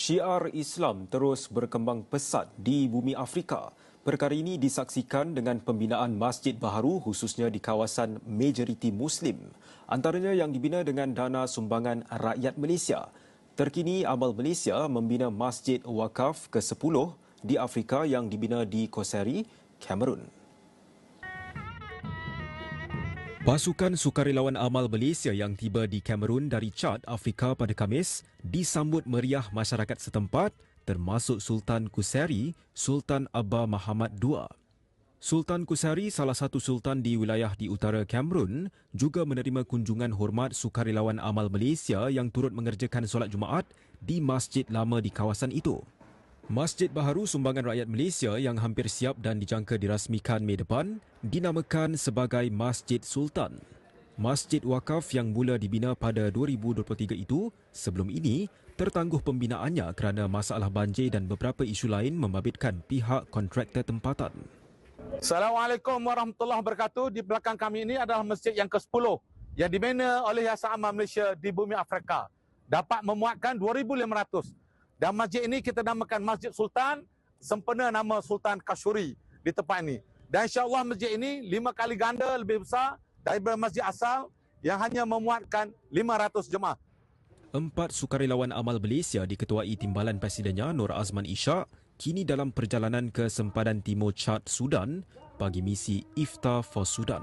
Syiar Islam terus berkembang pesat di bumi Afrika. Perkara ini disaksikan dengan pembinaan masjid baharu khususnya di kawasan majoriti Muslim. Antaranya yang dibina dengan dana sumbangan rakyat Malaysia. Terkini Amal Malaysia membina Masjid Wakaf ke-10 di Afrika yang dibina di Kosari, Kamerun. Pasukan sukarelawan Amal Malaysia yang tiba di Kamerun dari Chad, Afrika pada Khamis disambut meriah masyarakat setempat termasuk Sultan Kusari, Sultan Abba Muhammad II. Sultan Kusari, salah satu sultan di wilayah di utara Kamerun, juga menerima kunjungan hormat sukarelawan Amal Malaysia yang turut mengerjakan solat Jumaat di masjid lama di kawasan itu. Masjid baharu sumbangan rakyat Malaysia yang hampir siap dan dijangka dirasmikan Mei depan dinamakan sebagai Masjid Sultan. Masjid Wakaf yang mula dibina pada 2023 itu sebelum ini tertangguh pembinaannya kerana masalah banjir dan beberapa isu lain membabitkan pihak kontraktor tempatan. Assalamualaikum warahmatullahi wabarakatuh. Di belakang kami ini adalah masjid yang ke-10 yang dibina oleh Yayasan Amal Malaysia di bumi Afrika. Dapat memuatkan 2,500. Dan masjid ini kita namakan Masjid Sultan, sempena nama Sultan Kashuri di tempat ini. Dan insya-Allah masjid ini 5 kali ganda lebih besar daripada masjid asal yang hanya memuatkan 500 jemaah. 4 sukarelawan Amal Malaysia diketuai timbalan presidennya Nur Azman Ishak kini dalam perjalanan ke sempadan timur Chad, Sudan bagi misi Iftar for Sudan.